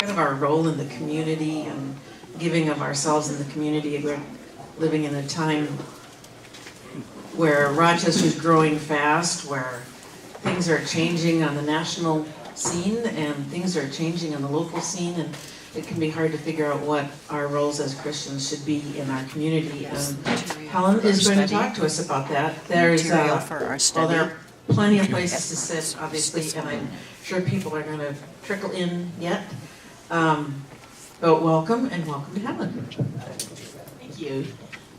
kind of our role in the community and giving of ourselves in the community. We're living in a time where Rochester's growing fast, where things are changing on the national scene and things are changing on the local scene, and it can be hard to figure out what our roles as Christians should be in our community. Helen is going to talk to us about that. There's well, there are plenty of places to sit, obviously, and I'm sure people are going to trickle in yet. But welcome, and welcome to Helen. Thank you.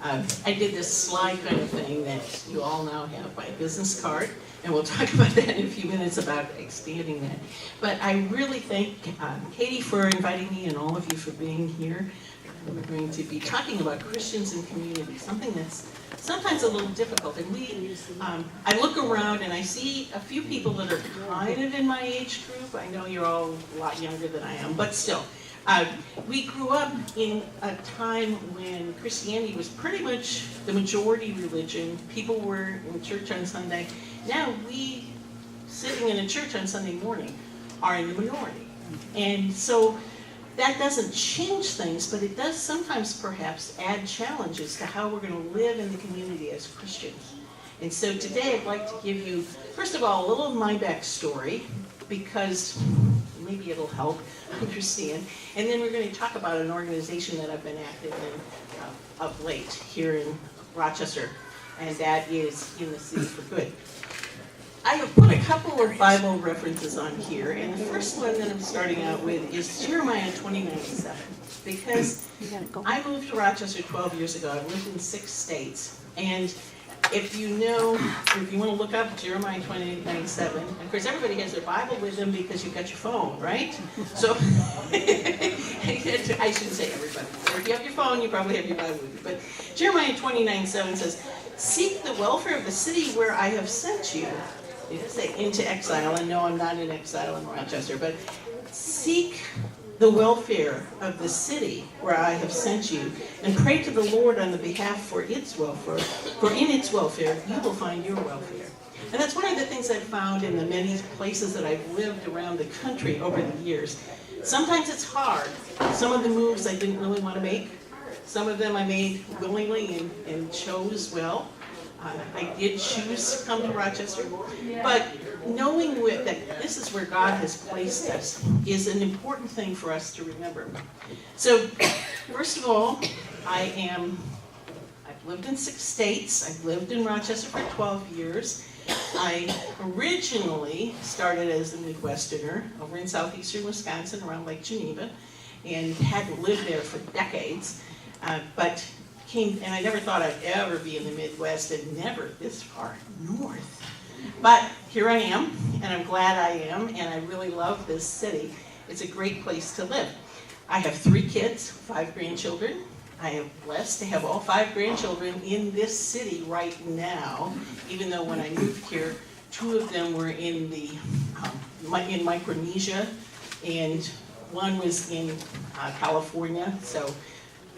I did this slide kind of thing that you all now have by business card, and we'll talk about that in a few minutes about expanding that. But I really thank Katie for inviting me and all of you for being here. We're going to be talking about Christians and community, something that's sometimes a little difficult. And I look around and I see a few people that are kind of in my age group. I know you're all a lot younger than I am, but still. We grew up in a time when Christianity was pretty much the majority religion. People were in church on Sunday. Now we, sitting in a church on Sunday morning, are in the minority. And so that doesn't change things, but it does sometimes perhaps add challenges to how we're going to live in the community as Christians. And so today I'd like to give you, first of all, a little of my backstory, because maybe it'll help understand. And then we're going to talk about an organization that I've been active in of late here in Rochester, and that is In the City for Good. I have put a couple of Bible references on here, and the first one that I'm starting out with is Jeremiah 29:7, because I moved to Rochester 12 years ago. I've lived in 6 states, and if you know, if you want to look up Jeremiah 29:7, of course everybody has their Bible with them because you've got your phone, right? So, I shouldn't say everybody. Or if you have your phone, you probably have your Bible with you. But Jeremiah 29:7 says, "Seek the welfare of the city where I have sent you." It does say into exile, and no, I'm not in exile in Rochester, but seek the welfare of the city where I have sent you, and pray to the Lord on the behalf for its welfare, for in its welfare you will find your welfare. And that's one of the things I've found in the many places that I've lived around the country over the years. Sometimes it's hard. Some of the moves I didn't really want to make. Some of them I made willingly and chose well. I did choose to come to Rochester, but knowing that this is where God has placed us is an important thing for us to remember. So, first of all, I've lived in 6 states. I've lived in Rochester for 12 years. I originally started as a Midwesterner over in southeastern Wisconsin around Lake Geneva, and had lived there for decades, but and I never thought I'd ever be in the Midwest, and never this far north. But here I am, and I'm glad I am, and I really love this city. It's a great place to live. I have 3 kids, 5 grandchildren. I am blessed to have all 5 grandchildren in this city right now, even though when I moved here, 2 of them were in Micronesia, and 1 was in California, so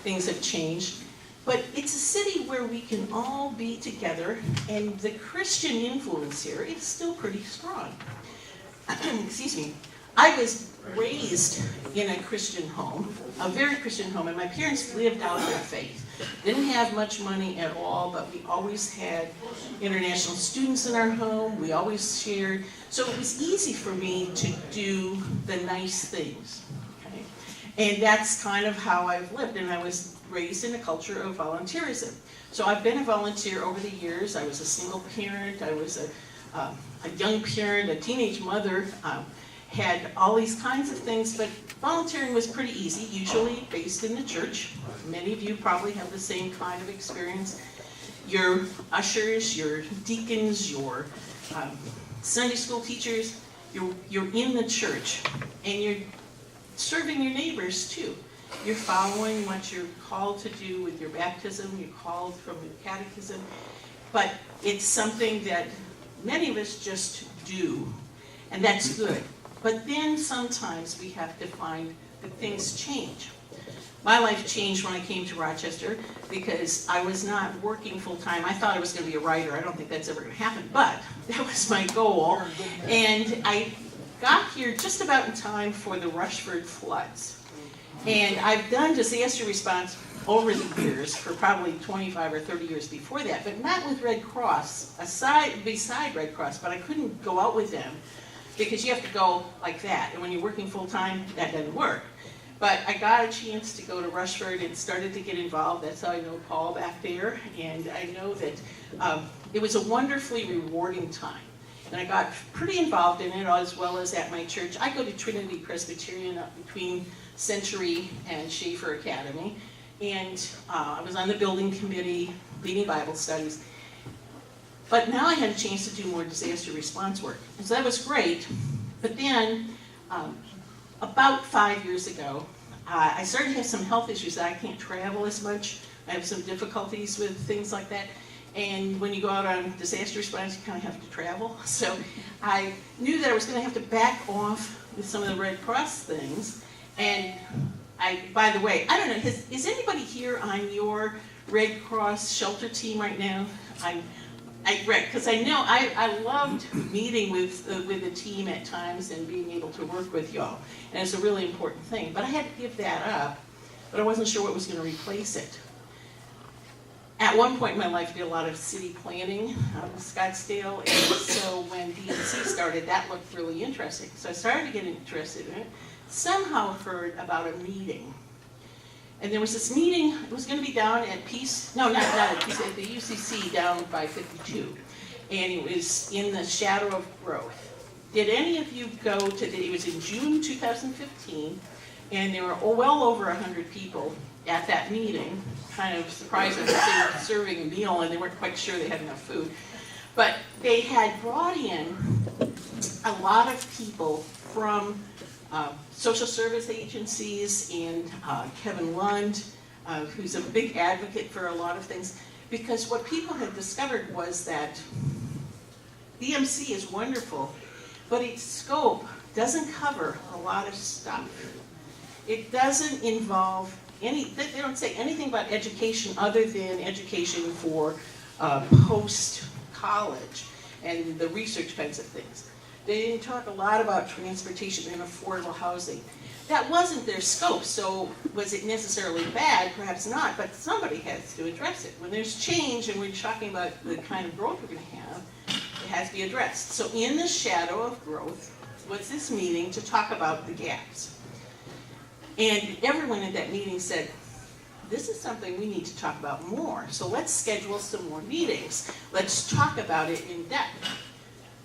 things have changed. But it's a city where we can all be together, and the Christian influence here is still pretty strong. Excuse me. I was raised in a Christian home, a very Christian home, and my parents lived out their faith. Didn't have much money at all, but we always had international students in our home. We always shared. So it was easy for me to do the nice things. Okay? And that's kind of how I've lived, and I was raised in a culture of volunteerism. So I've been a volunteer over the years. I was a single parent. I was a young parent, a teenage mother, had all these kinds of things, but volunteering was pretty easy, usually based in the church. Many of you probably have the same kind of experience. Your ushers, your deacons, your Sunday school teachers, you're in the church, and you're serving your neighbors too. You're following what you're called to do with your baptism, you're called from your catechism, but it's something that many of us just do, and that's good. But then sometimes we have to find that things change. My life changed when I came to Rochester because I was not working full-time. I thought I was going to be a writer. I don't think that's ever going to happen, but that was my goal. And I got here just about in time for the Rushford floods. And I've done disaster response over the years, for probably 25 or 30 years before that, but not with Red Cross, beside Red Cross, but I couldn't go out with them because you have to go like that. And when you're working full-time, that doesn't work. But I got a chance to go to Rushford and started to get involved. That's how I know Paul back there. And I know that it was a wonderfully rewarding time. And I got pretty involved in it, as well as at my church. I go to Trinity Presbyterian up between Century and Schaefer Academy. And I was on the building committee, leading Bible studies. But now I had a chance to do more disaster response work. And so that was great. But then, about 5 years ago, I started to have some health issues that I can't travel as much. I have some difficulties with things like that. And when you go out on disaster response, you kind of have to travel. So I knew that I was going to have to back off with some of the Red Cross things. And by the way, I don't know, is anybody here on your Red Cross shelter team right now? Because I know I loved meeting with the team at times and being able to work with y'all. And it's a really important thing. But I had to give that up, but I wasn't sure what was going to replace it. At one point in my life, I did a lot of city planning out in Scottsdale, and so when DMC started, that looked really interesting. So I started to get interested in it. Somehow heard about a meeting. And there was this meeting, it was going to be down at Peace, no, not at Peace, at the UCC down by 52. And it was in the shadow of growth. Did any of you go to it was in June 2015, and there were well over 100 people at that meeting. Kind of surprised that they were serving a meal and they weren't quite sure they had enough food. But they had brought in a lot of people from social service agencies and Kevin Lund, who's a big advocate for a lot of things, because what people had discovered was that DMC is wonderful, but its scope doesn't cover a lot of stuff. It doesn't involve they don't say anything about education other than education for post-college and the research kinds of things. They didn't talk a lot about transportation and affordable housing. That wasn't their scope, so was it necessarily bad? Perhaps not, but somebody has to address it. When there's change and we're talking about the kind of growth we're going to have, it has to be addressed. So in the shadow of growth was this meeting to talk about the gaps. And everyone at that meeting said, this is something we need to talk about more, so let's schedule some more meetings. Let's talk about it in depth.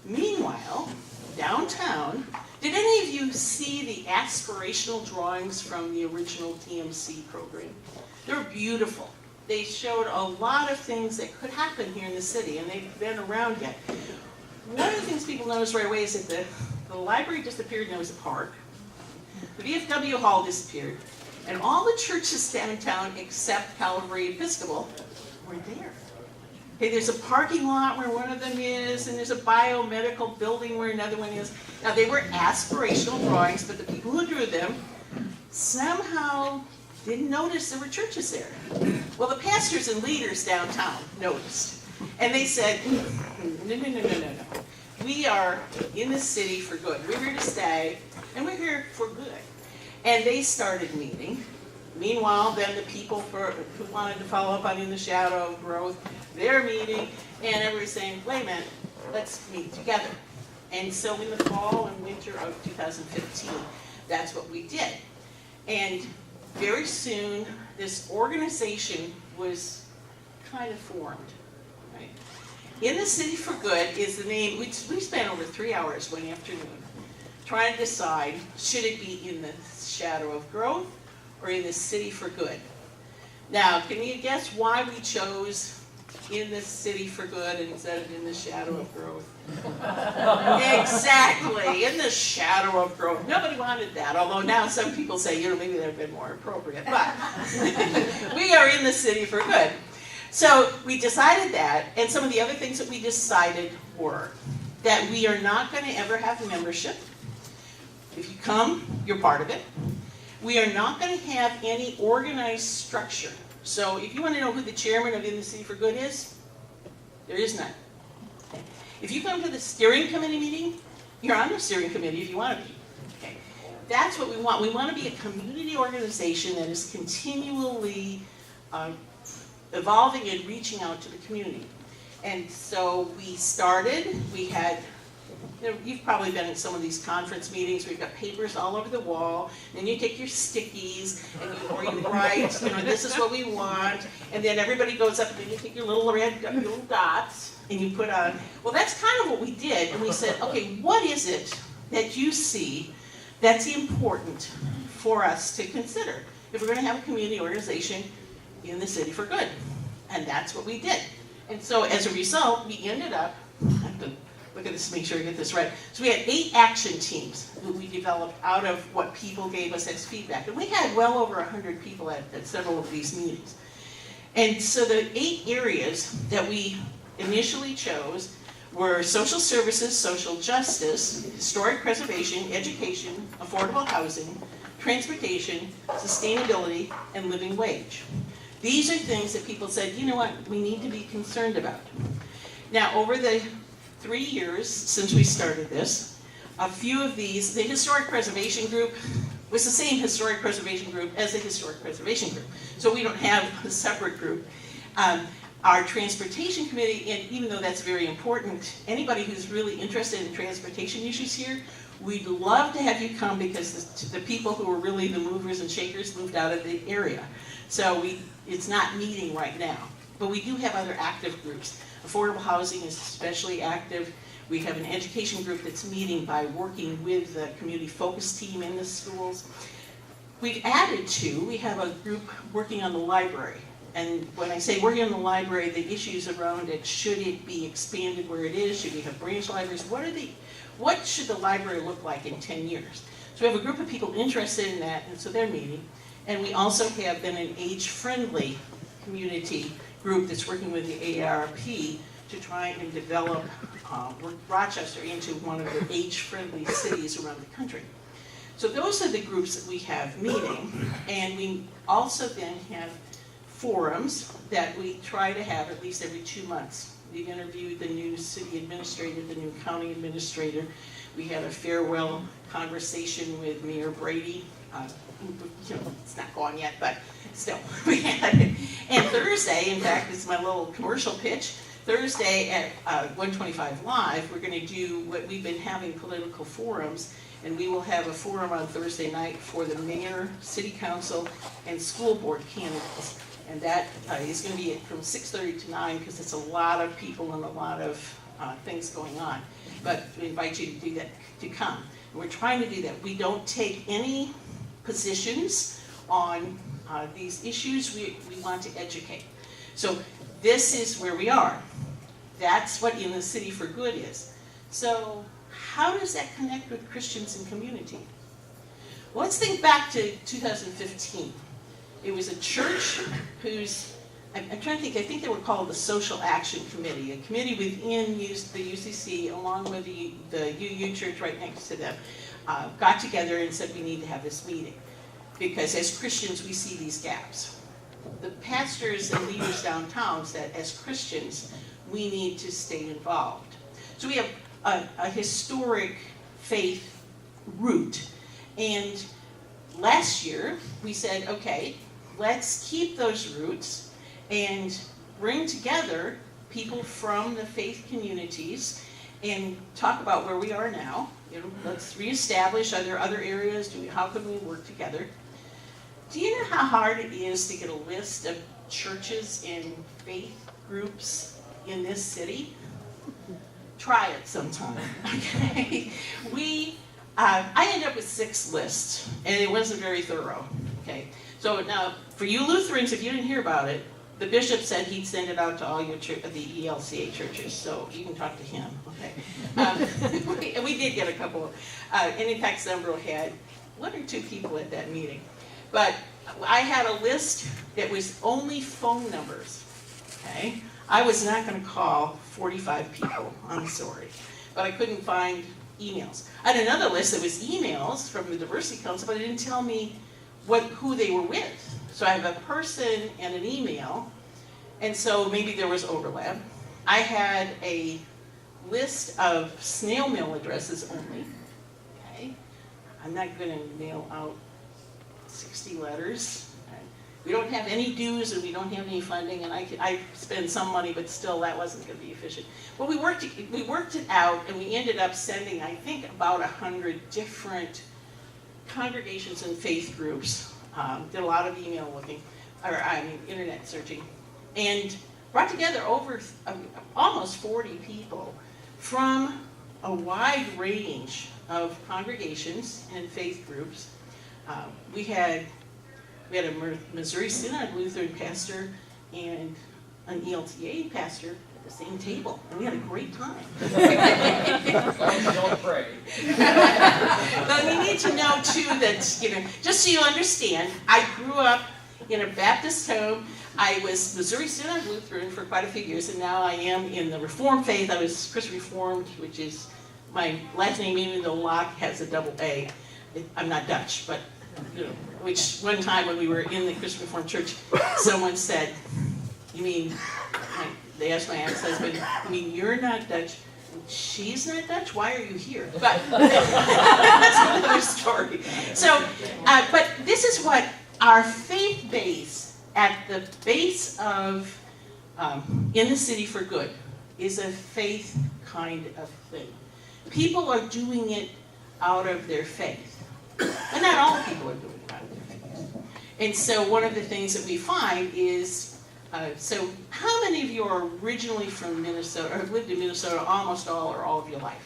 Meanwhile, downtown, did any of you see the aspirational drawings from the original DMC program? They're beautiful. They showed a lot of things that could happen here in the city, and they've been around yet. One of the things people noticed right away is that the library disappeared and there was a park. The VFW hall disappeared, and all the churches downtown except Calvary Episcopal were there. Okay, there's a parking lot where one of them is, and there's a biomedical building where another one is. Now, they were aspirational drawings, but the people who drew them somehow didn't notice there were churches there. Well, the pastors and leaders downtown noticed, and they said, no. We are in the city for good. We're here to stay, and we're here for good. And they started meeting. Meanwhile, then the people who wanted to follow up on In the Shadow of Growth, they're meeting, and everybody's saying, wait a minute, let's meet together. And so in the fall and winter of 2015, that's what we did. And very soon, this organization was kind of formed. In the City for Good is the name. We spent over 3 hours one afternoon trying to decide, should it be in the shadow of growth or in the City for Good? Now, can you guess why we chose in the City for Good instead of in the shadow of growth? Exactly, in the shadow of growth. Nobody wanted that, although now some people say, maybe that would have been more appropriate. But we are in the City for Good. So we decided that, and some of the other things that we decided were that we are not going to ever have membership. If you come, you're part of it. We are not going to have any organized structure. So if you want to know who the chairman of In the City for Good is, there is none. If you come to the steering committee meeting, you're on the steering committee if you want to be. Okay. That's what we want. We want to be a community organization that is continually evolving and reaching out to the community. And so we started, we had, you've probably been in some of these conference meetings, we've got papers all over the wall, and you take your stickies, and you write, this is what we want, and then everybody goes up, and then you take your little red little dots, and you put on, well, that's kind of what we did, and we said, okay, what is it that you see that's important for us to consider if we're going to have a community organization in the city for good? And that's what we did. And so as a result, we ended up, I have to look at this to make sure I get this right. So we had 8 action teams that we developed out of what people gave us as feedback. And we had well over 100 people at several of these meetings. And so the 8 areas that we initially chose were social services, social justice, historic preservation, education, affordable housing, transportation, sustainability, and living wage. These are things that people said, you know what, we need to be concerned about. Now, over the 3 years since we started this, a few of these, the historic preservation group was the same historic preservation group as the historic preservation group. So we don't have a separate group. Our transportation committee, and even though that's very important, anybody who's really interested in transportation issues here, we'd love to have you come because the people who are really the movers and shakers moved out of the area. So it's not meeting right now, but we do have other active groups. Affordable housing is especially active. We have an education group that's meeting by working with the community focus team in the schools. We've added to, we have a group working on the library. And when I say working on the library, the issues around it, should it be expanded where it is? Should we have branch libraries? What should the library look like in 10 years? So we have a group of people interested in that, and so they're meeting. And we also have then an age-friendly community group that's working with the AARP to try and develop Rochester into one of the age-friendly cities around the country. So those are the groups that we have meeting, and we also then have forums that we try to have at least every 2 months. We've interviewed the new city administrator, the new county administrator. We had a farewell conversation with Mayor Brady. It's not going yet, but still, we had it. And Thursday, in fact, it's my little commercial pitch. Thursday at 125 Live, we're going to do what we've been having, political forums, and we will have a forum on Thursday night for the mayor, city council, and school board candidates. And that is going to be from 6:30 to 9 because it's a lot of people and a lot of things going on. But we invite you to do that, to come. And we're trying to do that. We don't take any positions on these issues. We want to educate. So this is where we are. That's what In the City for Good is. So how does that connect with Christians and community? Well, let's think back to 2015. It was a church whose, I'm trying to think, I think they were called the Social Action Committee, a committee within the UCC, along with the UU church right next to them, got together and said we need to have this meeting. Because as Christians, we see these gaps. The pastors and leaders downtown said, as Christians, we need to stay involved. So we have a historic faith root. And last year, we said, okay, let's keep those roots and bring together people from the faith communities and talk about where we are now. Let's reestablish, are there other areas? How can we work together? Do you know how hard it is to get a list of churches and faith groups in this city? Try it sometime, okay? I ended up with 6 lists, and it wasn't very thorough, okay? So now, for you Lutherans, if you didn't hear about it, the bishop said he'd send it out to all your the ELCA churches, so you can talk to him, okay? And we did get a couple, and in fact, Zembro had 1 or 2 people at that meeting. But I had a list that was only phone numbers, okay? I was not going to call 45 people, I'm sorry. But I couldn't find emails. I had another list that was emails from the Diversity Council, but it didn't tell me who they were with. So I have a person and an email, and so maybe there was overlap. I had a list of snail mail addresses only, okay? I'm not gonna mail out 60 letters. We don't have any dues and we don't have any funding, and I spend some money, but still that wasn't gonna be efficient. Well, we worked it out, and we ended up sending, I think, about 100 different congregations and faith groups. Did a lot of email looking, internet searching, and brought together over almost 40 people from a wide range of congregations and faith groups. We had a Missouri Synod Lutheran pastor and an ELTA pastor at the same table, and we had a great time. Don't pray. But we need to know too that, just so you understand, I grew up in a Baptist home. I was Missouri Synod Lutheran for quite a few years, and now I am in the Reformed faith. I was Christian Reformed, which is my last name, even though Laack has a double A. I'm not Dutch, but which one time when we were in the Christian Reformed Church, someone said, "You mean?" They asked my ex-husband, "You mean you're not Dutch? She's not Dutch? Why are you here?" But that's another story. So, but this is what our faith base at the base of In the City for Good is a faith kind of thing. People are doing it out of their faith. But not all people are doing it out of their faith. And so one of the things that we find is, so how many of you are originally from Minnesota, or have lived in Minnesota almost all or all of your life?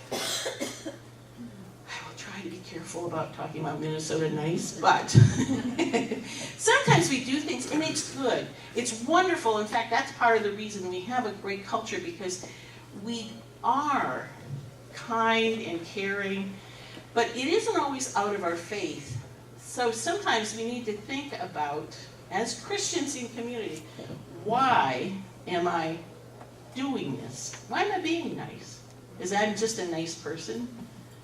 I will try to be careful about talking about Minnesota nice, but sometimes we do things, and it's good. It's wonderful. In fact, that's part of the reason we have a great culture, because we are kind and caring, but it isn't always out of our faith. So sometimes we need to think about, as Christians in community, why am I doing this? Why am I being nice? Is I'm just a nice person?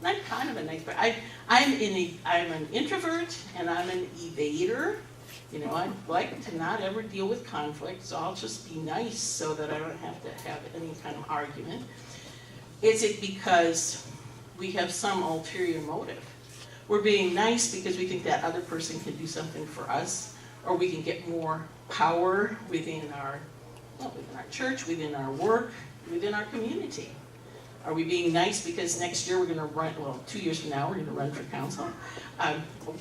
I'm kind of a nice person. I'm an introvert and I'm an evader. I like to not ever deal with conflict, so I'll just be nice so that I don't have to have any kind of argument. Is it because we have some ulterior motive? We're being nice because we think that other person can do something for us, or we can get more power within our church, within our work, within our community. Are we being nice because next year we're going to run, 2 years from now we're going to run for council?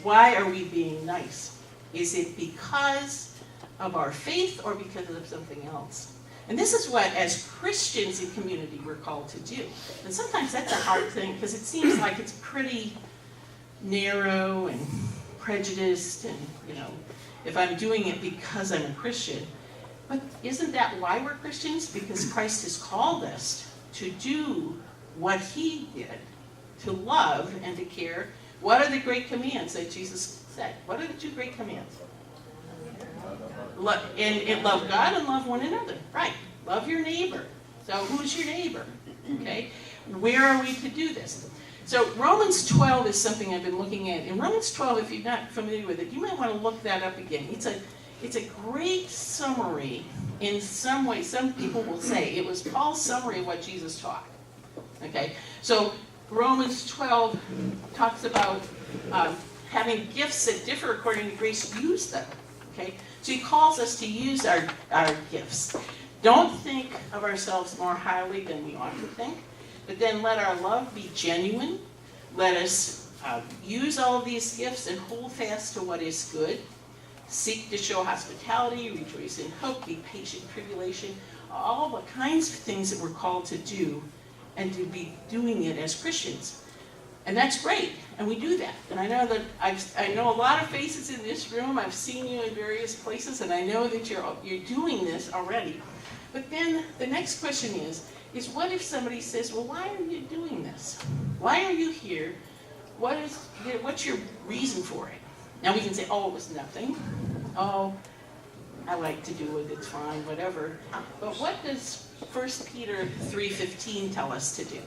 Why are we being nice? Is it because of our faith or because of something else? And this is what, as Christians in community, we're called to do. And sometimes that's a hard thing, because it seems like it's pretty narrow and prejudiced, and, if I'm doing it because I'm a Christian. But isn't that why we're Christians? Because Christ has called us to do what He did, to love and to care. What are the great commands that Jesus said? What are the 2 great commands? And love God and love one another. Right. Love your neighbor. So who's your neighbor? Okay. Where are we to do this? So Romans 12 is something I've been looking at. In Romans 12, if you're not familiar with it, you might want to look that up again. It's a great summary in some way. Some people will say it was Paul's summary of what Jesus taught. Okay. So Romans 12 talks about having gifts that differ according to grace. Use them. Okay. So he calls us to use our gifts. Don't think of ourselves more highly than we ought to think, but then let our love be genuine. Let us use all of these gifts and hold fast to what is good. Seek to show hospitality, rejoice in hope, be patient in tribulation, all the kinds of things that we're called to do, and to be doing it as Christians. And that's great, and we do that. And I know that I know a lot of faces in this room. I've seen you in various places, and I know that you're doing this already. But then the next question is what if somebody says, well, why are you doing this? Why are you here? What's your reason for it? Now we can say, oh, it was nothing. Oh, I like to do it, it's fine, whatever. But what does 1 Peter 3:15 tell us to do?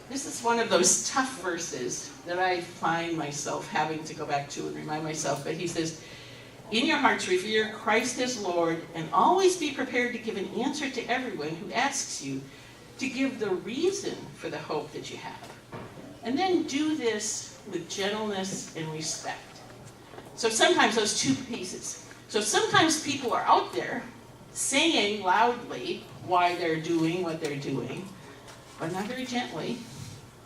This is one of those tough verses that I find myself having to go back to and remind myself. But he says, in your hearts revere Christ as Lord, and always be prepared to give an answer to everyone who asks you, to give the reason for the hope that you have. And then do this with gentleness and respect. So sometimes those two pieces. So sometimes people are out there saying loudly why they're doing what they're doing, but not very gently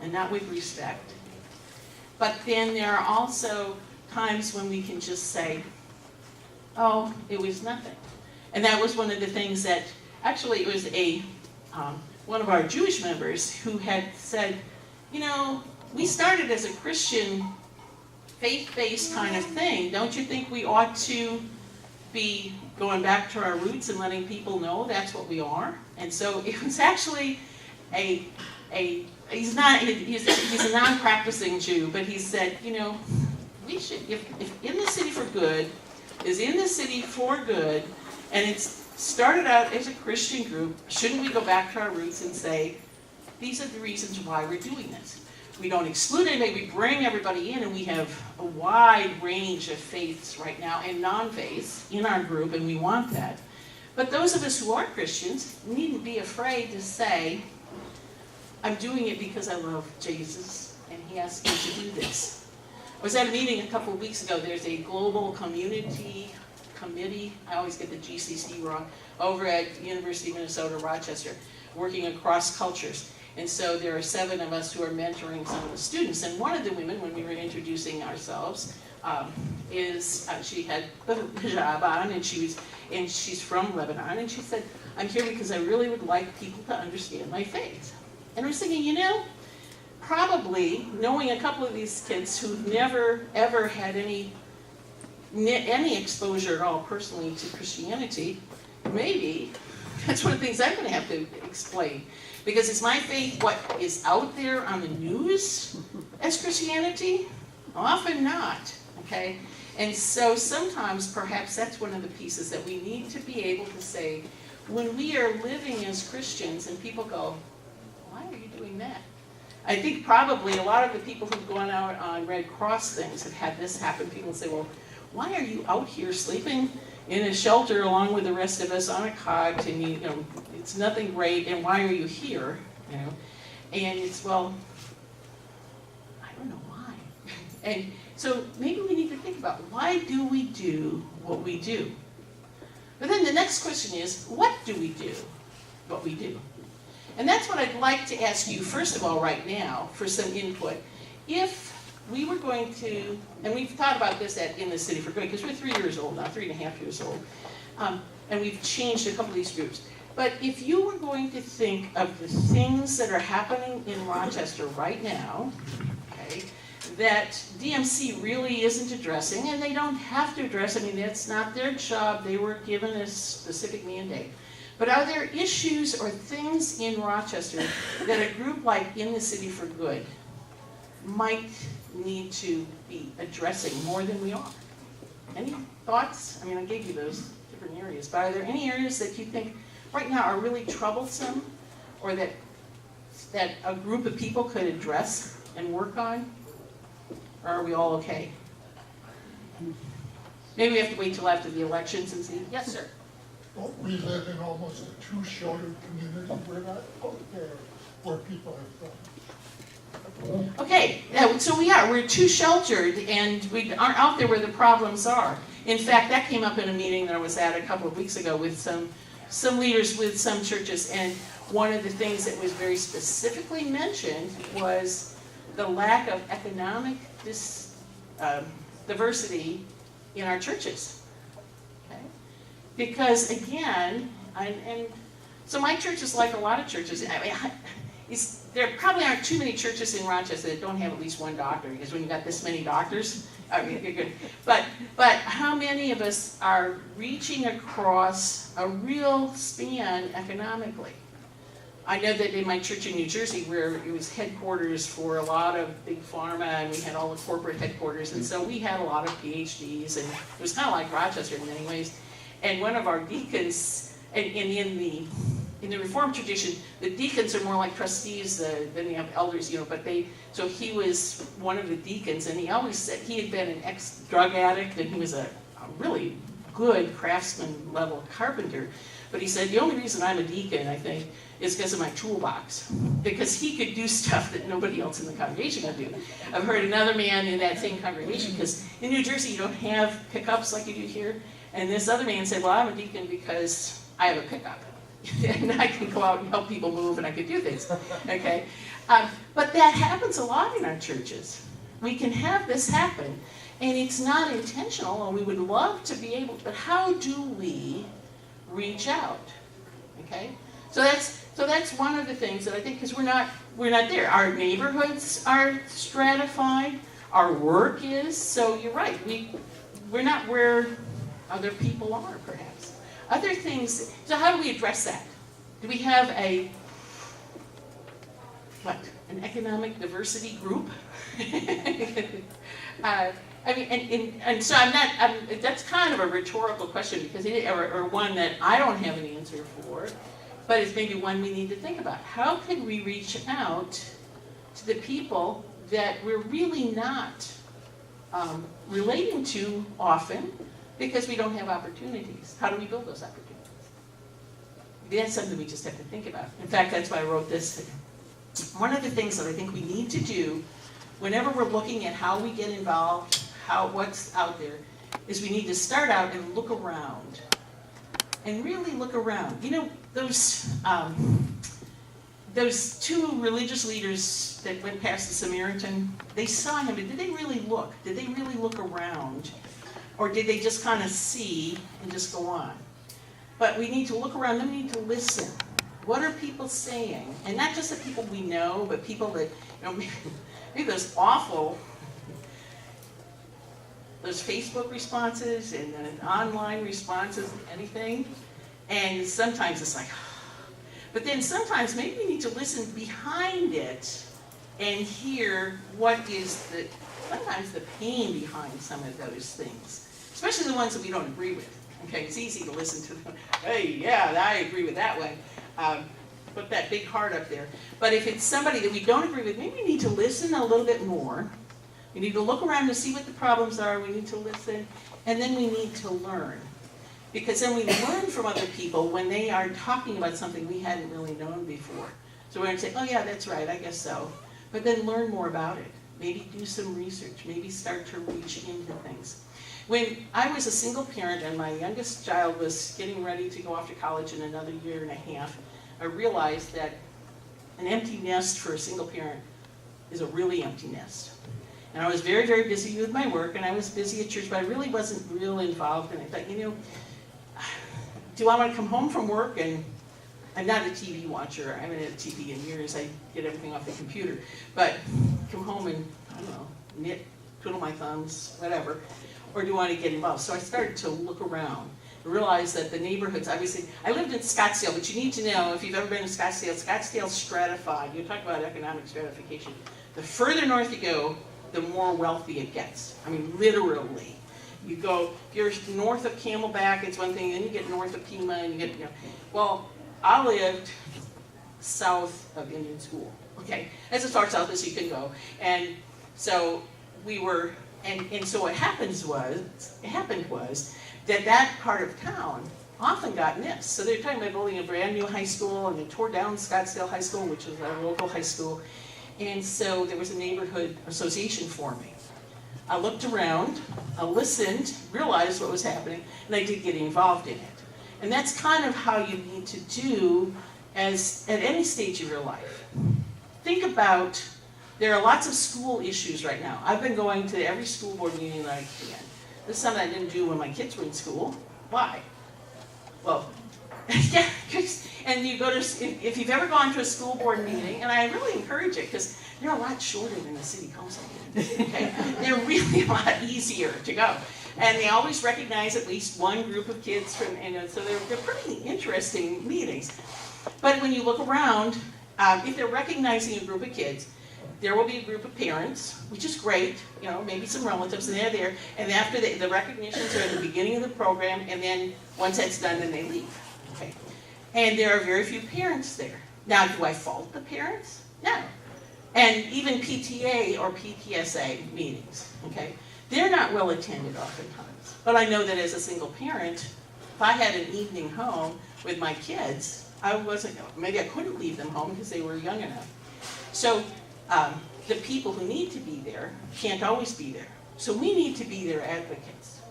and not with respect. But then there are also times when we can just say, oh, it was nothing. And that was one of the things that, actually it was one of our Jewish members who had said, you know, we started as a Christian faith-based kind of thing. Don't you think we ought to be going back to our roots and letting people know that's what we are? And so it was actually he's a non-practicing Jew, but he said, you know, we should, if In the City for Good is in the city for good, and it's started out as a Christian group, shouldn't we go back to our roots and say, these are the reasons why we're doing this? We don't exclude anybody, we bring everybody in, and we have a wide range of faiths right now and non-faiths in our group, and we want that. But those of us who are Christians needn't be afraid to say, I'm doing it because I love Jesus, and he asked me to do this. I was at a meeting a couple of weeks ago. There's a global community committee, I always get the GCC wrong, over at University of Minnesota, Rochester, working across cultures. And so there are 7 of us who are mentoring some of the students. And one of the women, when we were introducing ourselves, she had the hijab on, and she's from Lebanon, and she said, I'm here because I really would like people to understand my faith. And I was thinking, you know, probably knowing a couple of these kids who've never ever had any exposure at all personally to Christianity, maybe that's one of the things I'm going to have to explain. Because is my faith what is out there on the news as Christianity? Often not, okay? And so sometimes perhaps that's one of the pieces that we need to be able to say, when we are living as Christians and people go, why are you doing that? I think probably a lot of the people who've gone out on Red Cross things have had this happen. People say, well, why are you out here sleeping in a shelter along with the rest of us on a cot, and you know, it's nothing great, and why are you here? You know, and it's, well, I don't know why. And so maybe we need to think about, why do we do what we do? But then the next question is, what do we do what we do? And that's what I'd like to ask you, first of all, right now, for some input. If we were going to, and we've thought about this In the City for Good, because we're 3 years old now, 3.5 years old, and we've changed a couple of these groups. But if you were going to think of the things that are happening in Rochester right now, okay, that DMC really isn't addressing, and they don't have to address, I mean, that's not their job, they were given a specific mandate. But are there issues or things in Rochester that a group like In the City for Good might need to be addressing more than we are? Any thoughts? I mean, I gave you those different areas, but are there any areas that you think right now are really troublesome, or that a group of people could address and work on? Or are we all okay? Maybe we have to wait till after the elections and see. Yes, sir. Well, we live in almost a too-sheltered community. We're not out there where people are from. Okay, so we're too sheltered, and we aren't out there where the problems are. In fact, that came up in a meeting that I was at a couple of weeks ago with some leaders with some churches, and one of the things that was very specifically mentioned was the lack of economic diversity in our churches. Okay? Because again, and so my church is like a lot of churches. I mean, there probably aren't too many churches in Rochester that don't have at least one doctor, because when you've got this many doctors, I mean, you're good. But how many of us are reaching across a real span economically? I know that in my church in New Jersey, where it was headquarters for a lot of big pharma, and we had all the corporate headquarters, and so we had a lot of PhDs, and it was kind of like Rochester in many ways. And one of our deacons, and in the Reformed tradition, the deacons are more like trustees than they have elders, you know. But so he was one of the deacons, and he always said he had been an ex-drug addict, and he was a really good craftsman level carpenter. But he said, the only reason I'm a deacon, I think, is because of my toolbox. Because he could do stuff that nobody else in the congregation could do. I've heard another man in that same congregation, because in New Jersey you don't have pickups like you do here. And this other man said, well, I'm a deacon because I have a pickup. And I can go out and help people move and I can do things. Okay? But that happens a lot in our churches. We can have this happen. And it's not intentional, and we would love to be able to, but how do we reach out? Okay? So that's one of the things that I think, because we're not there. Our neighborhoods are stratified. Our work is. So you're right. We're not where other people are, perhaps. Other things. So how do we address that? Do we have an economic diversity group? I mean, and so that's kind of a rhetorical question, because or one that I don't have an answer for, but it's maybe one we need to think about. How can we reach out to the people that we're really not relating to often because we don't have opportunities? How do we build those opportunities? That's something we just have to think about. In fact, that's why I wrote this thing. One of the things that I think we need to do whenever we're looking at how we get involved, what's out there, is we need to start out and look around. And really look around. You know, those two religious leaders that went past the Samaritan, they saw him, but did they really look? Did they really look around? Or did they just kind of see and just go on? But we need to look around, then we need to listen. What are people saying? And not just the people we know, but people that, maybe those awful, those Facebook responses and online responses, anything. And sometimes it's like, but then sometimes maybe we need to listen behind it and hear what is sometimes the pain behind some of those things, especially the ones that we don't agree with. Okay, it's easy to listen to them. Hey, yeah, I agree with that one. Put that big heart up there. But if it's somebody that we don't agree with, maybe we need to listen a little bit more. We need to look around to see what the problems are. We need to listen. And then we need to learn. Because then we learn from other people when they are talking about something we hadn't really known before. So we're going to say, oh yeah, that's right, I guess so. But then learn more about it. Maybe do some research. Maybe start to reach into things. When I was a single parent and my youngest child was getting ready to go off to college in another year and a half, I realized that an empty nest for a single parent is a really empty nest. And I was very, very busy with my work, and I was busy at church, but I really wasn't real involved. And I thought, do I want to come home from work? And I'm not a TV watcher. I haven't had a TV in years. I get everything off the computer. But come home and, I don't know, knit, twiddle my thumbs, whatever. Or do I want to get involved? So I started to look around. Realize that the neighborhoods, obviously, I lived in Scottsdale, but you need to know, if you've ever been to Scottsdale, Scottsdale's stratified. You talk about economic stratification. The further north you go, the more wealthy it gets. I mean, literally. You go, if you're north of Camelback, it's one thing, then you get north of Pima, and you get, Well, I lived south of Indian School, okay? That's as far south as you can go. And so we were, and so what happened was that part of town often got missed. So they're talking about building a brand new high school, and they tore down Scottsdale High School, which was our local high school. And so there was a neighborhood association forming. I looked around, I listened, realized what was happening, and I did get involved in it. And that's kind of how you need to do at any stage of your life. Think about, there are lots of school issues right now. I've been going to every school board meeting that I can. This is something I didn't do when my kids were in school. Why? Well, yeah, and you go to, if you've ever gone to a school board meeting, and I really encourage it, because they're a lot shorter than the city council meetings, okay? They're really a lot easier to go. And they always recognize at least one group of kids from, so they're pretty interesting meetings. But when you look around, if they're recognizing a group of kids, there will be a group of parents, which is great, maybe some relatives, and they're there. And after the recognitions are at the beginning of the program, and then once that's done, then they leave. Okay. And there are very few parents there. Now, do I fault the parents? No. And even PTA or PTSA meetings, okay, they're not well attended oftentimes. But I know that as a single parent, if I had an evening home with my kids, maybe I couldn't leave them home because they were young enough. So the people who need to be there can't always be there. So we need to be their advocates.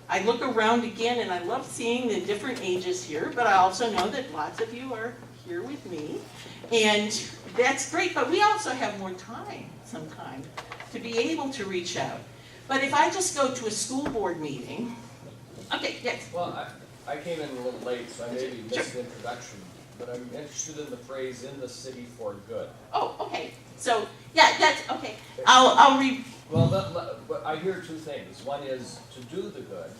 I look around again and I love seeing the different ages here, but I also know that lots of you are here with me. And that's great, but we also have more time sometimes to be able to reach out. But if I just go to a school board meeting, okay, yes. Well, I came in a little late, so I maybe missed the introduction, but I'm interested in the phrase "in the city for good." Oh, okay. So, yeah, that's, okay. I'll read. Well, but I hear two things. One is to do the good,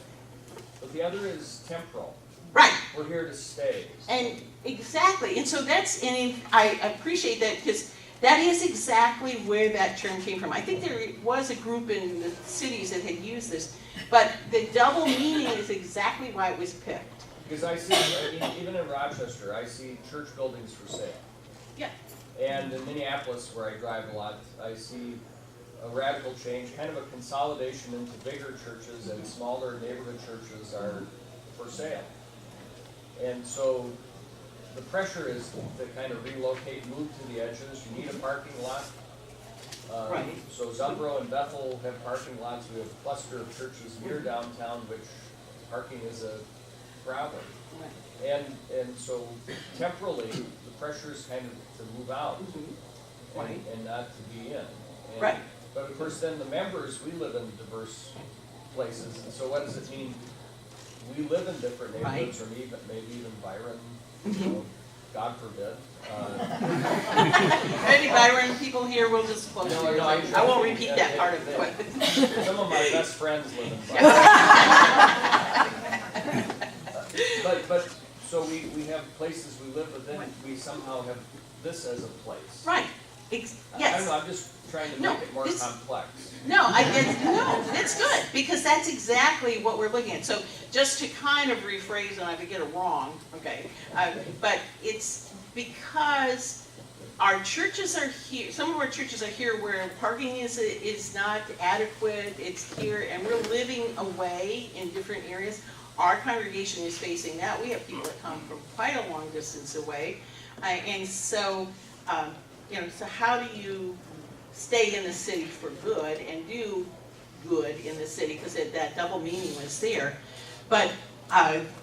but the other is temporal. Right. We're here to stay. And exactly. And so that's, and I appreciate that because that is exactly where that term came from. I think there was a group in the cities that had used this, but the double meaning is exactly why it was picked. Because I see, even in Rochester, I see church buildings for sale. Yeah. And in Minneapolis, where I drive a lot, I see a radical change, kind of a consolidation into bigger churches, and smaller neighborhood churches are for sale. And so the pressure is to kind of relocate, move to the edges. You need a parking lot. Right. So Zumbro and Bethel have parking lots. We have a cluster of churches near downtown, which parking is a problem. Right. And so temporally, the pressure is kind of to move out and not to be in. And, Right. But of course, then the members, we live in diverse places, and so what does it mean? We live in different neighborhoods, or maybe even Byron, you know, God forbid. Any Byron people here will just close No, your no, eyes. I won't repeat that part of yeah. it. Some of my best friends live in Byron. But so we have places we live, but then we somehow have this as a place. Right. I Yes. don't know, I'm just trying to No, make it more this- complex. No, that's good, because that's exactly what we're looking at. So just to kind of rephrase, and I could get it wrong, okay, but it's because our churches are here, some of our churches are here where parking is not adequate, it's here, and we're living away in different areas. Our congregation is facing that. We have people that come from quite a long distance away, and so, so how do you stay in the city for good and do good in the city, because that double meaning was there. But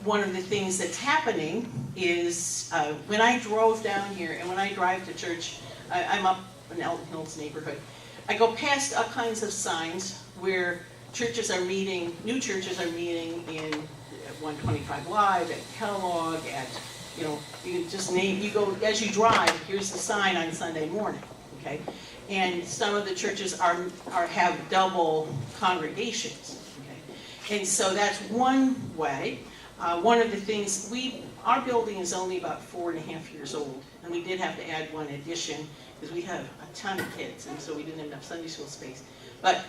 one of the things that's happening is when I drove down here, and when I drive to church, I'm up in Elton Hills neighborhood, I go past all kinds of signs where churches are meeting, new churches are meeting in 125 Live, at Kellogg, at, you can just name, you go, as you drive, here's the sign on Sunday morning, okay? And some of the churches have double congregations, okay? And so that's one way. One of the things, our building is only about 4.5 years old, and we did have to add one addition because we have a ton of kids, and so we didn't have enough Sunday school space. But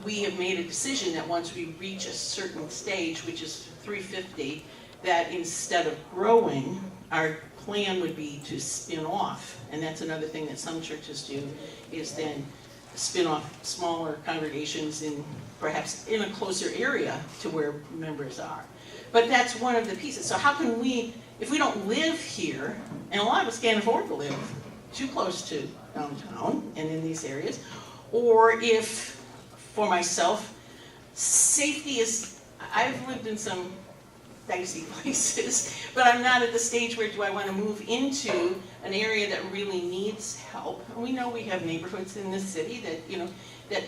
we have made a decision that once we reach a certain stage, which is 350, that instead of growing, our plan would be to spin off. And that's another thing that some churches do, is then spin off smaller congregations perhaps in a closer area to where members are. But that's one of the pieces. So how can we, if we don't live here, and a lot of us can't afford to live too close to downtown and in these areas, or if, for myself, safety is, I've lived in some dicey places, but I'm not at the stage where do I want to move into an area that really needs help. And we know we have neighborhoods in this city that, that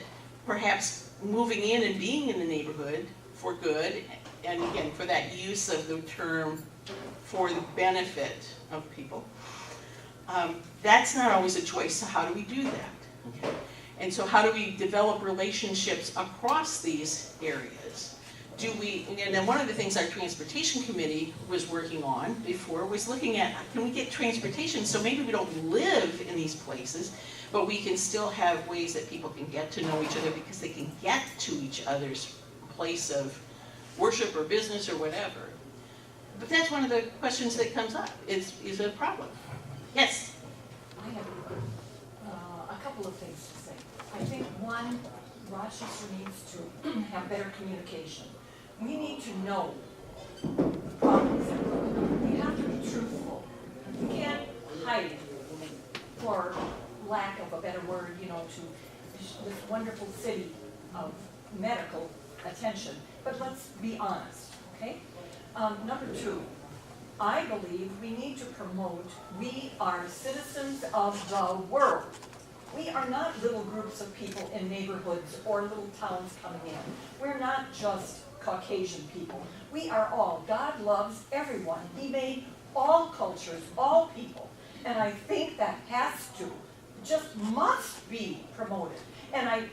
perhaps moving in and being in the neighborhood for good, and again, for that use of the term for the benefit of people, that's not always a choice. So how do we do that? Okay. And so how do we develop relationships across these areas? And then one of the things our transportation committee was working on before was looking at, can we get transportation so maybe we don't live in these places, but we can still have ways that people can get to know each other because they can get to each other's place of worship or business or whatever. But that's one of the questions that comes up, is it a problem? Yes? I have a couple of things to say. I think one, Rochester needs to have better communication. We need to know for lack of a better word, you know, to this wonderful city of medical attention. But let's be honest, okay? Number two, I believe we need to promote, we are citizens of the world. We are not little groups of people in neighborhoods or little towns coming in. We're not just Caucasian people. We are all. God loves everyone. He made all cultures, all people. And I think that has to, just must be promoted. And I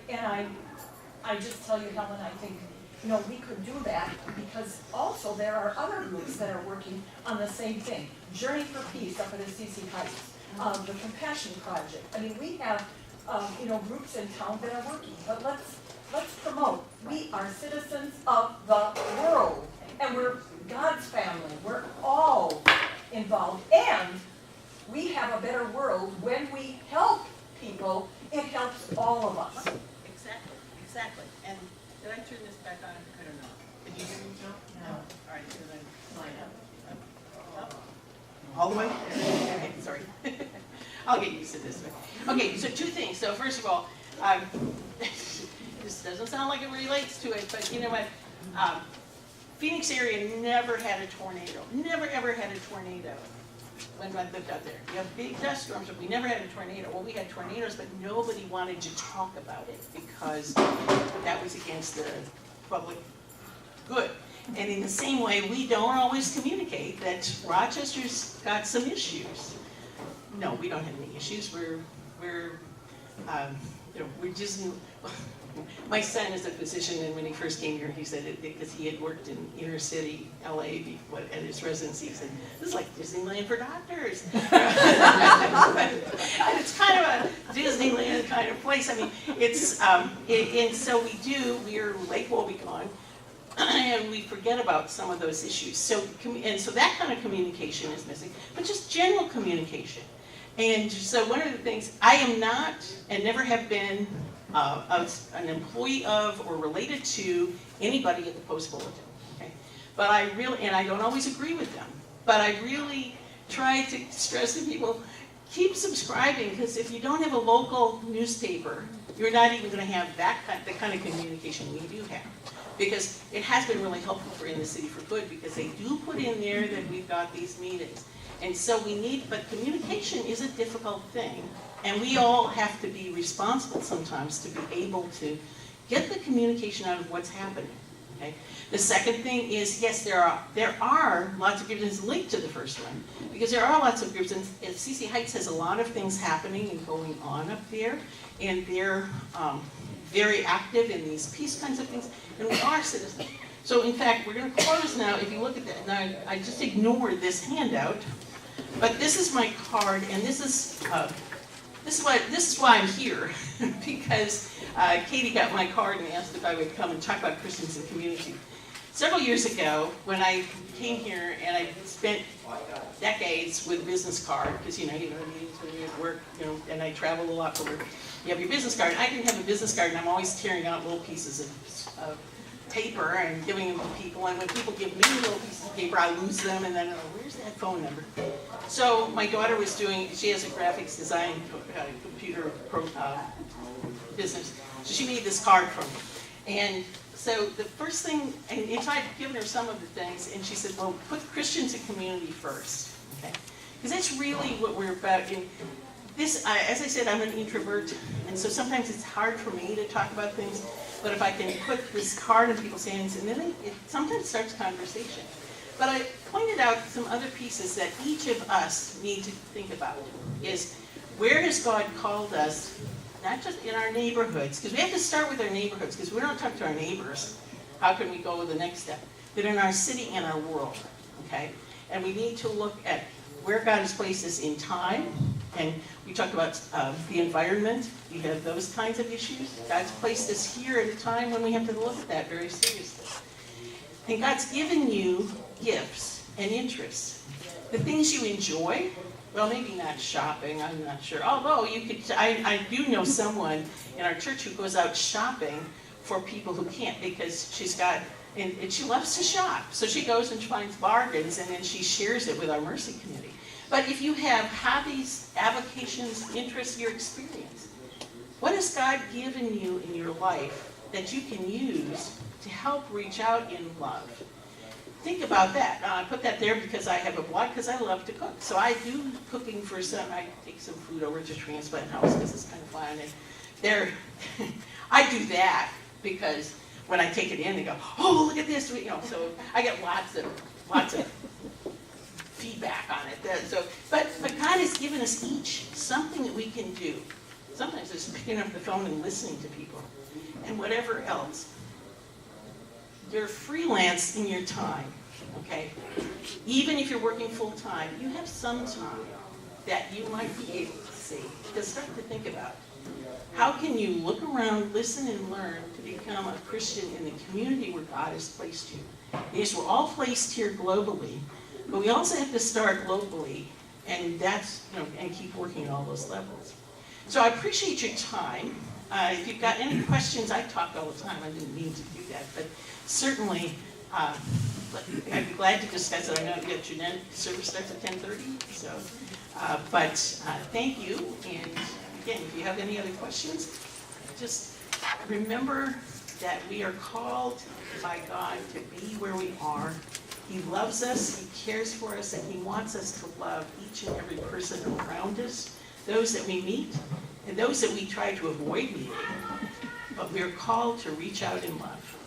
just tell you, Helen, I think, you know, we could do that because also there are other groups that are working on the same thing. Journey for Peace up at Assisi Heights, the Compassion Project. I mean, we have, you know, groups in town that are working, but let's promote. We are citizens of the world, and we're God's family. We're all involved, and we have a better world when we help people. It helps all of us. Exactly. And did I turn this back on? I don't know. Did you hear me, Joe? No. All right, so then line up. All the way? Okay, sorry. I'll get used to this. Okay, so two things. So first of all, this doesn't sound like it relates to it, but you know what? Phoenix area never had a tornado. Never ever had a tornado when I lived out there. You have big dust storms, but we never had a tornado. Well, we had tornadoes, but nobody wanted to talk about it because that was against the public good. And in the same way, we don't always communicate that Rochester's got some issues. No, we don't have any issues. We're just. My son is a physician, and when he first came here, he said it because he had worked in inner city LA at his residency. He said, "This is like Disneyland for doctors." And it's kind of a Disneyland kind of place. I mean, it's and so we're Lake Wobegon, and we forget about some of those issues. So that kind of communication is missing, but just general communication. And so one of the things, I am not and never have been an employee of or related to anybody at the Post Bulletin. Okay? But I don't always agree with them, but I really try to stress to people, keep subscribing, because if you don't have a local newspaper, you're not even going to have the kind of communication we do have. Because it has been really helpful for In the City for Good, because they do put in there that we've got these meetings. And so but communication is a difficult thing. And we all have to be responsible sometimes to be able to get the communication out of what's happening. Okay? The second thing is, yes, there are lots of groups, and it's linked to the first one, because there are lots of groups, and Assisi Heights has a lot of things happening and going on up there, and they're very active in these peace kinds of things, and we are citizens. So in fact, we're going to close now. If you look at that, now I just ignored this handout, but this is my card, and this is why I'm here, because Katie got my card and asked if I would come and talk about Christians and community. Several years ago, when I came here and I spent decades with a business card, because you know meetings when you're at work, and I travel a lot for work. You have your business card. I didn't have a business card, and I'm always tearing out little pieces of paper and giving them to people. And when people give me little pieces of paper, I lose them, and then where's that phone number? So my daughter she has a graphics design computer business. So she made this card for me. And so the first thing, and so I'd given her some of the things, and she said, well, put Christians and community first, okay? Because that's really what we're about. As I said, I'm an introvert, and so sometimes it's hard for me to talk about things, but if I can put this card in people's hands, and then it sometimes starts conversation. But I pointed out some other pieces that each of us need to think about, is where has God called us, not just in our neighborhoods, because we have to start with our neighborhoods, because we don't talk to our neighbors, how can we go with the next step? But in our city and our world, okay? And we need to look at where God has placed us in time, and we talked about the environment. We have those kinds of issues. God's placed us here at a time when we have to look at that very seriously. And God's given you gifts and interests. The things you enjoy, well, maybe not shopping, I'm not sure. Although I do know someone in our church who goes out shopping for people who can't, because and she loves to shop. So she goes and finds bargains, and then she shares it with our Mercy Committee. But if you have hobbies, avocations, interests, your experience, what has God given you in your life that you can use to help reach out in love? Think about that. I put that there because I have a blog, because I love to cook. So I do cooking for some, I take some food over to Transplant House because it's kind of fun. And I do that because when I take it in, they go, oh, look at this, so I get lots of feedback on it. But God has given us each something that we can do. Sometimes it's picking up the phone and listening to people, and whatever else. You're freelance in your time, okay? Even if you're working full time, you have some time that you might be able to see. Just start to think about how can you look around, listen, and learn to become a Christian in the community where God has placed you. Yes, we're all placed here globally, but we also have to start locally, and and keep working at all those levels. So I appreciate your time. If you've got any questions, I talk all the time. I didn't mean to do that, but certainly I'd be glad to discuss it. I know your service starts at 10:30, so. Thank you, and again, if you have any other questions, just remember that we are called by God to be where we are. He loves us, He cares for us, and He wants us to love each and every person around us, those that we meet, and those that we try to avoid meeting. But we are called to reach out in love.